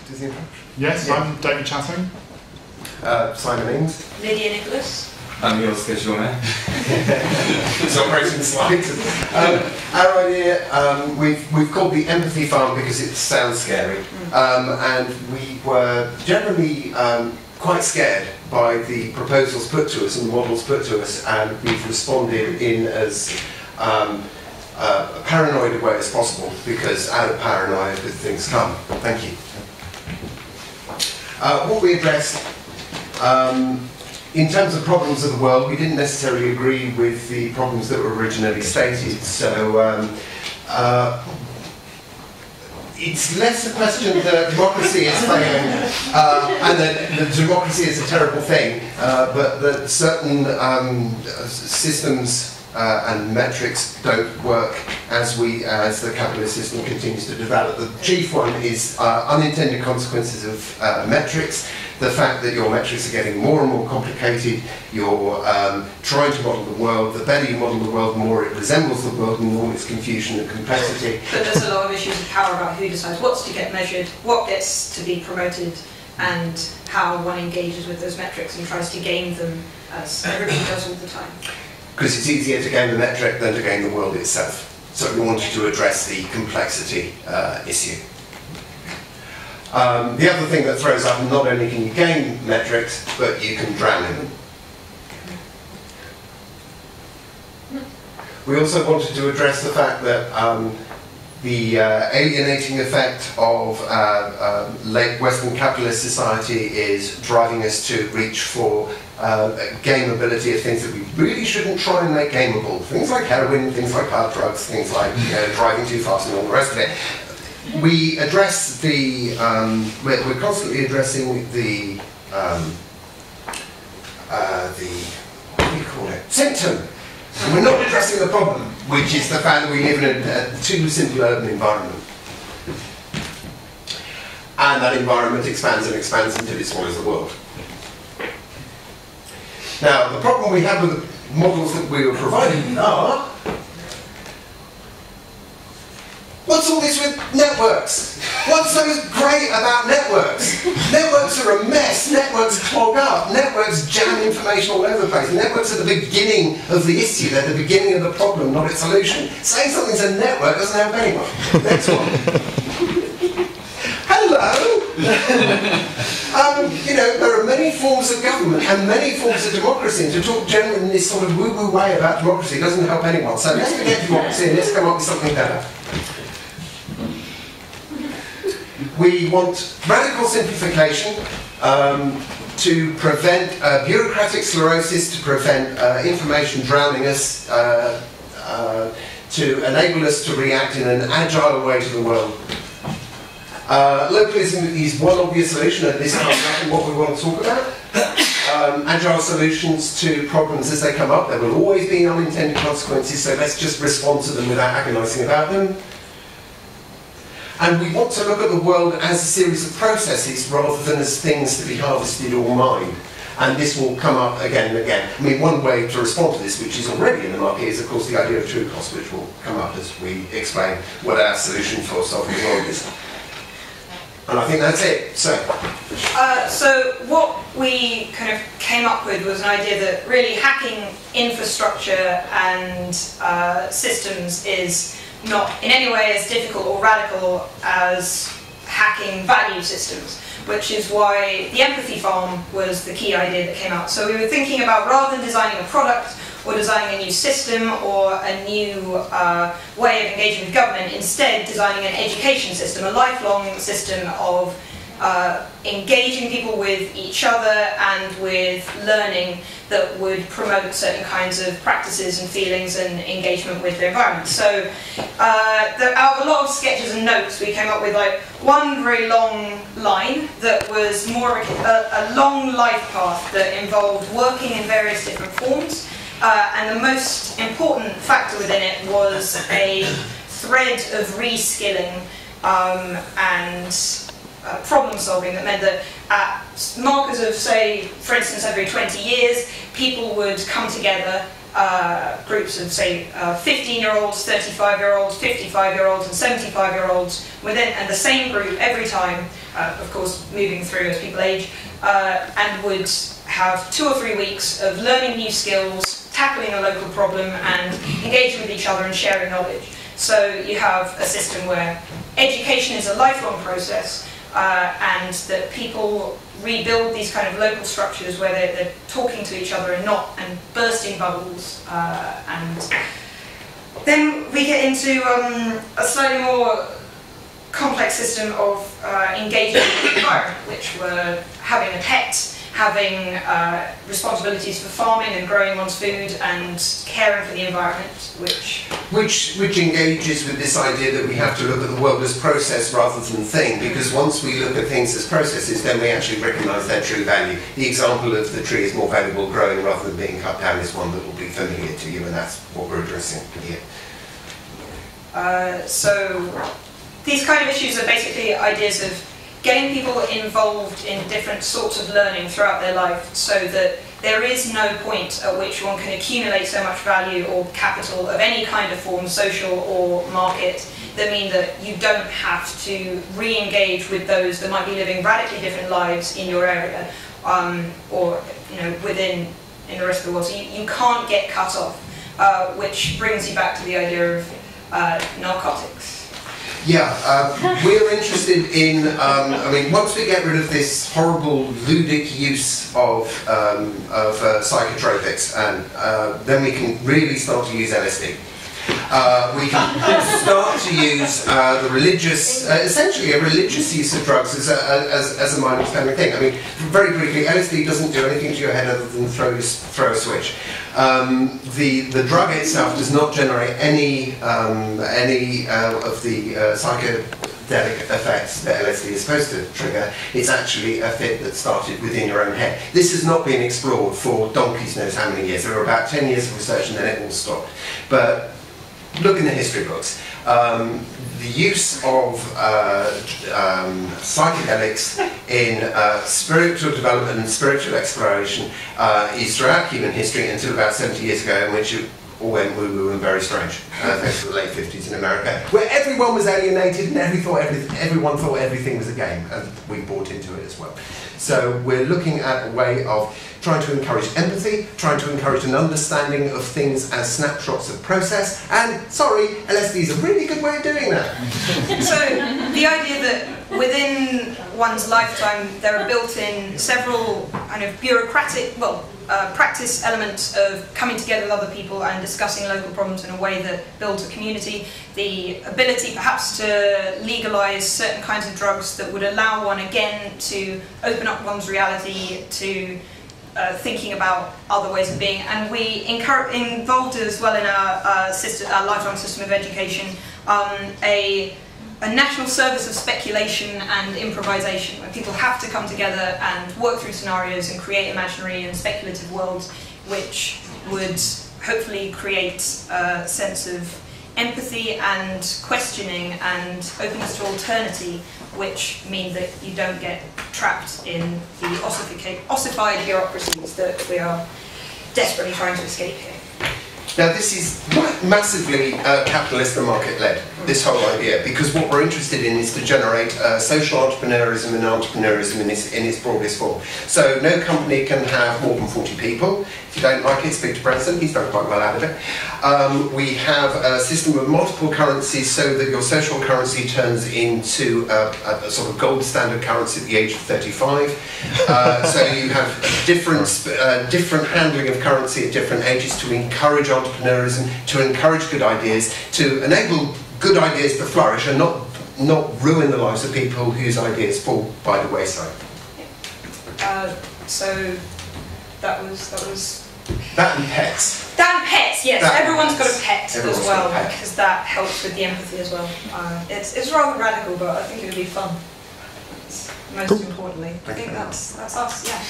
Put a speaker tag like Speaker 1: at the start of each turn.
Speaker 1: do the introduction?
Speaker 2: Yes, I'm David Chatting.
Speaker 1: Simon Ings.
Speaker 3: Lydia Nicholas.
Speaker 4: I'm your schedule man.
Speaker 1: It's operating slides. Our idea, we've called the Empathy Farm because it sounds scary, and we were generally quite scared by the proposals put to us and the models put to us, and we've responded in as paranoid a way as possible, because out of paranoia good things come. Thank you. What we addressed, in terms of problems of the world, we didn't necessarily agree with the problems that were originally stated, so it's less a question that democracy is failing and that democracy is a terrible thing, but that certain systems and metrics don't work as the capitalist system continues to develop. The chief one is unintended consequences of metrics. The fact that your metrics are getting more and more complicated, you're trying to model the world. The better you model the world, the more it resembles the world, and the more its confusion and complexity.
Speaker 3: But there's a lot of issues of power about who decides what's to get measured, what gets to be promoted, and how one engages with those metrics and tries to game them, as everybody does all the time.
Speaker 1: Because it's easier to game the metric than to game the world itself. So we wanted to address the complexity issue. The other thing that throws up, not only can you gain metrics, but you can drown in them. We also wanted to address the fact that the alienating effect of late Western capitalist society is driving us to reach for gameability of things that we really shouldn't try and make gameable. Things like heroin, things like hard drugs, things like driving too fast and all the rest of it. We address the, we're constantly addressing the, what do you call it, symptom. And we're not addressing the problem, which is the fact that we live in a too simple urban environment. And that environment expands and expands until it swallows the world. Now, the problem we have with the models that we were providing are, what's all this with networks? What's so great about networks? Networks are a mess. Networks clog up. Networks jam information all over the place. Networks are the beginning of the issue. They're the beginning of the problem, not its solution. Saying something's a network doesn't help anyone. Next one. Hello! There are many forms of government and many forms of democracy, and to talk generally in this sort of woo-woo way about democracy doesn't help anyone. So let's forget democracy and let's come up with something better. We want radical simplification to prevent bureaucratic sclerosis, to prevent information drowning us, to enable us to react in an agile way to the world. Localism is one obvious solution, and this is exactly what we want to talk about. Agile solutions to problems as they come up. There will always be unintended consequences, so let's just respond to them without agonising about them. And we want to look at the world as a series of processes rather than as things to be harvested or mined. And this will come up again and again. I mean, one way to respond to this, which is already in the market, is of course the idea of true cost, which will come up as we explain what our solution for solving the world is. And I think that's it. So what we kind of came up with was an idea that really hacking infrastructure and systems is not in any way as difficult or radical as hacking value systems, which is why the Empathy Farm was the key idea that came out. So we were thinking about, rather than designing a product or designing a new system or a new way of engaging with government, instead designing an education system, a lifelong system of engaging people with each other and with learning that would promote certain kinds of practices and feelings and engagement with the environment. So out of a lot of sketches and notes, we came up with like one very long line that was more a long life path that involved working in various different forms, and the most important factor within it was a thread of reskilling and problem solving that meant that at markers of, say, for instance, every 20 years, people would come together
Speaker 3: groups of, say, 15-year-olds, 35-year-olds, 55-year-olds, and 75-year-olds within, and the same group every time, of course, moving through as people age, and would have 2 or 3 weeks of learning new skills, tackling a local problem, and engaging with each other and sharing knowledge. So you have a system where education is a lifelong process, and that people rebuild these kind of local structures where they're talking to each other and bursting bubbles. And then we get into a slightly more complex system of engaging with the environment, which were having a pet, having responsibilities for farming and growing one's food and caring for the environment,
Speaker 1: which engages with this idea that we have to look at the world as process rather than thing, because once we look at things as processes, then we actually recognise their true value. The example of the tree is more valuable growing rather than being cut down is one that will be familiar to you, and that's what we're addressing here.
Speaker 3: So these kind of issues are basically ideas of getting people involved in different sorts of learning throughout their life, so that there is no point at which one can accumulate so much value or capital of any kind of form, social or market, that mean that you don't have to re-engage with those that might be living radically different lives in your area, or within in the rest of the world. So you can't get cut off, which brings you back to the idea of narcotics.
Speaker 1: Yeah, we're interested in, once we get rid of this horrible ludic use of psychotropics, and then we can really start to use LSD. We can start to use the religious, essentially a religious use of drugs as a mind-expanding thing. I mean, very briefly, LSD doesn't do anything to your head other than throw a switch. The drug itself does not generate any of the psychedelic effects that LSD is supposed to trigger. It's actually a fit that started within your own head. This has not been explored for donkey's knows how many years. There were about 10 years of research and then it all stopped. But look in the history books. The use of psychedelics in spiritual development and spiritual exploration is throughout human history until about 70 years ago, in which it all went woo-woo and very strange, thanks to the late 50s in America, where everyone was alienated and everyone thought everything was a game, and we bought into it as well. So we're looking at a way of trying to encourage empathy, trying to encourage an understanding of things as snapshots of process, and, sorry, LSD is a really good way of doing that.
Speaker 3: So the idea that within one's lifetime there are built-in several kind of bureaucratic, practice elements of coming together with other people and discussing local problems in a way that builds a community, the ability perhaps to legalise certain kinds of drugs that would allow one again to open up one's reality to thinking about other ways of being, and we involved as well in our lifelong system of education a national service of speculation and improvisation, where people have to come together and work through scenarios and create imaginary and speculative worlds, which would hopefully create a sense of empathy and questioning and openness to alternity, which mean that you don't get trapped in the ossified bureaucracies that we are desperately trying to escape here.
Speaker 1: Now this is massively capitalist and market-led, this whole idea, because what we're interested in is to generate social entrepreneurism and entrepreneurism in its broadest form. So no company can have more than 40 people. If you don't like it, speak to Branson, he's done quite well out of it. We have a system of multiple currencies so that your social currency turns into a sort of gold standard currency at the age of 35. So you have different handling of currency at different ages to encourage entrepreneurism, to encourage good ideas, to enable good ideas to flourish and not ruin the lives of people whose ideas fall by the wayside.
Speaker 3: So that was
Speaker 1: that and pets.
Speaker 3: That and pets, yes. Everyone's got a pet
Speaker 1: Everyone's
Speaker 3: as well,
Speaker 1: got a pet.
Speaker 3: because that helps with the empathy as well. It's rather radical, but I think it would be fun. That's most importantly. I think that's us, yeah.